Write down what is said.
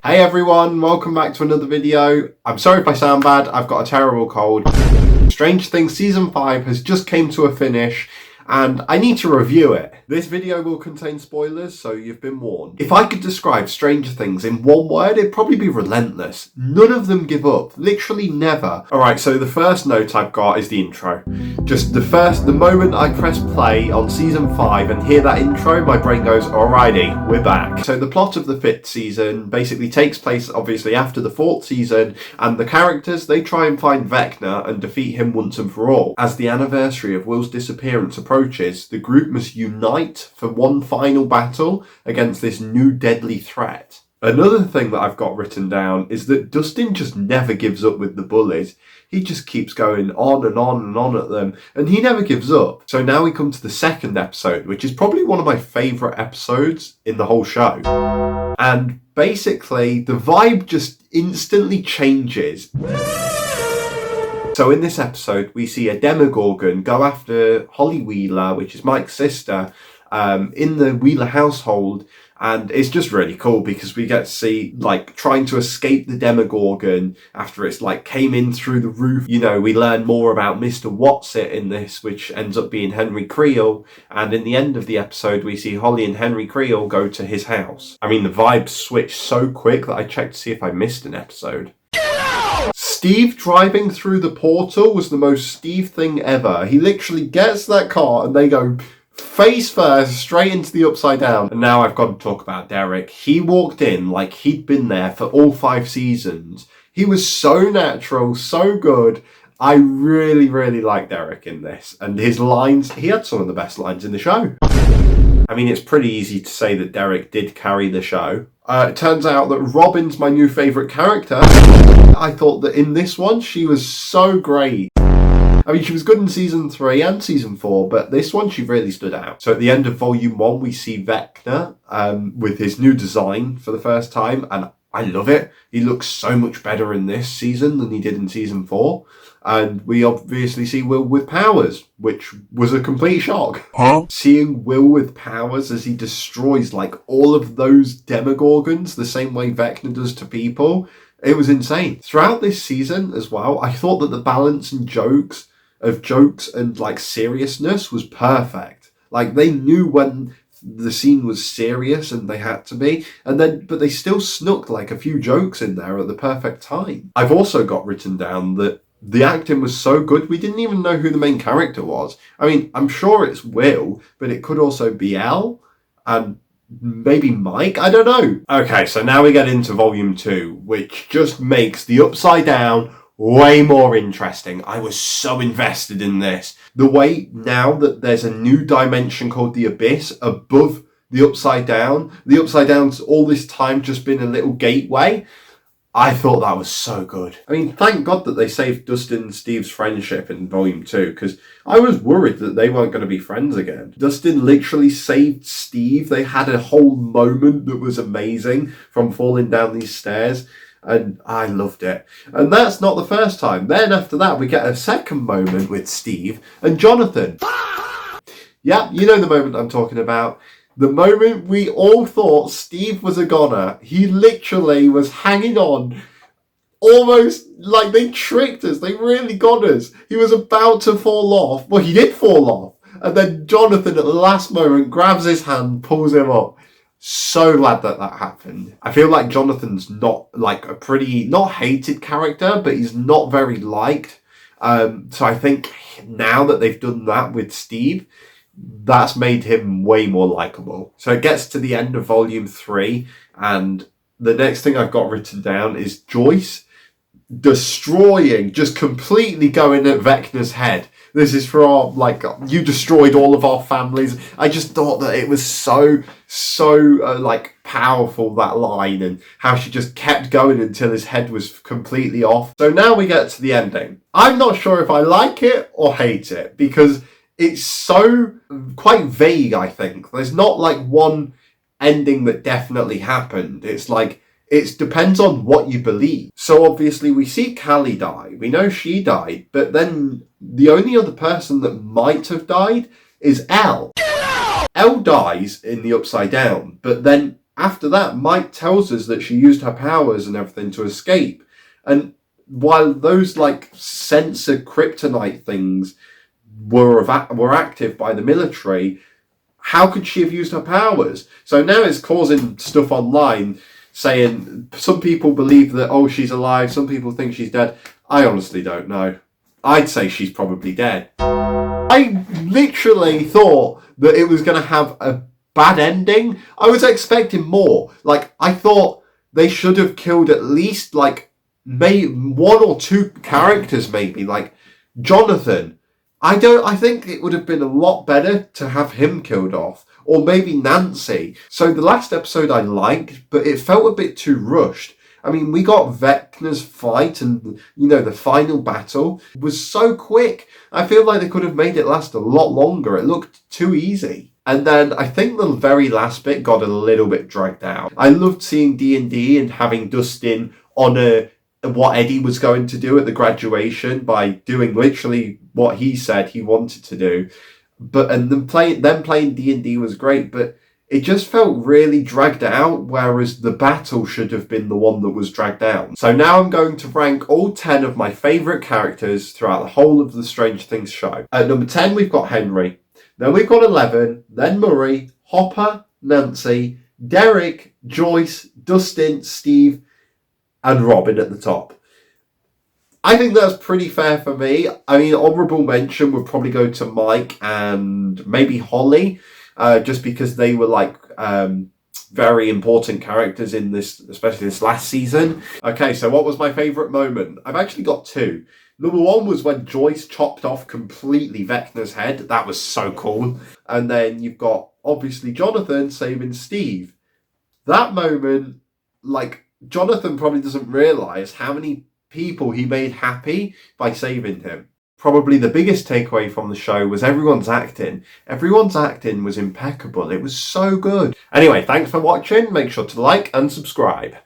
Hey everyone, welcome back to another video. I'm sorry if I sound bad, I've got a terrible cold. Stranger Things Season 5 has just came to a finish and I need to review it. This video will contain spoilers, so you've been warned. If I could describe Stranger Things in one word, it'd probably be relentless. None of them give up, literally never. Alright, so the first note I've got is the intro. Just the moment I press play on Season 5 and hear that intro, my brain goes, alrighty, we're back. So the plot of the 5th season basically takes place obviously after the 4th season, and the characters, they try and find Vecna and defeat him once and for all. As the anniversary of Will's disappearance approaches, the group must unite for one final battle against this new deadly threat. Another thing that I've got written down is that Dustin just never gives up with the bullies. He just keeps going on and on and on at them, and he never gives up. So now we come to the second episode, which is probably one of my favourite episodes in the whole show. And basically, the vibe just instantly changes. So in this episode, we see a Demogorgon go after Holly Wheeler, which is Mike's sister, in the Wheeler household. And it's just really cool because we get to see, like, trying to escape the Demogorgon after it's, like, came in through the roof. You know, we learn more about Mr. Whatsit in this, which ends up being Henry Creel. And in the end of the episode, we see Holly and Henry Creel go to his house. I mean, the vibes switched so quick that I checked to see if I missed an episode. Steve driving through the portal was the most Steve thing ever. He literally gets that car and they go face first straight into the Upside Down. And now I've got to talk about Derek. He walked in like he'd been there for all 5 seasons. He was so natural, so good. I really, really like Derek in this. And his lines, he had some of the best lines in the show. I mean, it's pretty easy to say that Derek did carry the show. It turns out that Robin's my new favourite character. I thought that in this one, she was so great. I mean, she was good in Season 3 and Season 4, but this one, she really stood out. So at the end of Volume 1, we see Vecna with his new design for the first time, and I love it. He looks so much better in this season than he did in Season 4. And we obviously see Will with powers, which was a complete shock. Huh? Seeing Will with powers as he destroys like all of those Demogorgons the same way Vecna does to people, it was insane. Throughout this season as well, I thought that the balance and jokes and like seriousness was perfect. Like they knew when the scene was serious and they had to be, but they still snuck like a few jokes in there at the perfect time. I've also got written down that the acting was so good, we didn't even know who the main character was. I mean, I'm sure it's Will, but it could also be Elle, and maybe Mike, I don't know. Okay, so now we get into Volume 2, which just makes the Upside Down way more interesting. I was so invested in this. The way now that there's a new dimension called the Abyss above the Upside Down's all this time just been a little gateway. I thought that was so good. I mean, thank God that they saved Dustin and Steve's friendship in Volume 2, because I was worried that they weren't going to be friends again. Dustin literally saved Steve. They had a whole moment that was amazing from falling down these stairs, and I loved it. And that's not the first time. Then after that, we get a second moment with Steve and Jonathan. Yeah, you know the moment I'm talking about. The moment we all thought Steve was a goner, he literally was hanging on, almost like they tricked us. They really got us. He was about to fall off. Well, he did fall off. And then Jonathan at the last moment grabs his hand, pulls him up. So glad that happened. I feel like Jonathan's not like a pretty, not hated character, but he's not very liked. So I think now that they've done that with Steve, that's made him way more likable. So it gets to the end of Volume 3, and the next thing I've got written down is Joyce destroying, just completely going at Vecna's head. This is for our, like, you destroyed all of our families. I just thought that it was so powerful, that line, and how she just kept going until his head was completely off. So now we get to the ending. I'm not sure if I like it or hate it, because it's so quite vague, I think. There's not like one ending that definitely happened. It's like, it depends on what you believe. So obviously we see Callie die. We know she died, but then the only other person that might have died is Elle. Elle dies in the Upside Down, but then after that, Mike tells us that she used her powers and everything to escape. And while those like sensor kryptonite things were active by the military, how could she have used her powers? So now it's causing stuff online saying some people believe that, oh, she's alive, some people think she's dead. I honestly don't know. I'd say she's probably dead. I literally thought that it was going to have a bad ending. I was expecting more. Like, I thought they should have killed at least like maybe one or two characters, maybe like Jonathan. I think it would have been a lot better to have him killed off, or maybe Nancy. So the last episode I liked, but it felt a bit too rushed. I mean, we got Vecna's fight and, you know, the final battle was so quick. I feel like they could have made it last a lot longer. It looked too easy. And then I think the very last bit got a little bit dragged out. I loved seeing D&D and having Dustin honour what Eddie was going to do at the graduation by doing literally what he said he wanted to do. And then playing D&D was great, but it just felt really dragged out, whereas the battle should have been the one that was dragged out. So now I'm going to rank all 10 of my favourite characters throughout the whole of the Stranger Things show. At number 10, we've got Henry. Then we've got 11, then Murray, Hopper, Nancy, Derek, Joyce, Dustin, Steve, and Robin at the top. I think that's pretty fair for me. I mean, honourable mention would probably go to Mike and maybe Holly, just because they were like very important characters in this, especially this last season. Okay, so what was my favourite moment? I've actually got two. Number one was when Joyce chopped off completely Vecna's head. That was so cool. And then you've got, obviously, Jonathan saving Steve. That moment, like, Jonathan probably doesn't realise how many people he made happy by saving him. Probably the biggest takeaway from the show was everyone's acting. Everyone's acting was impeccable. It was so good. Anyway, thanks for watching. Make sure to like and subscribe.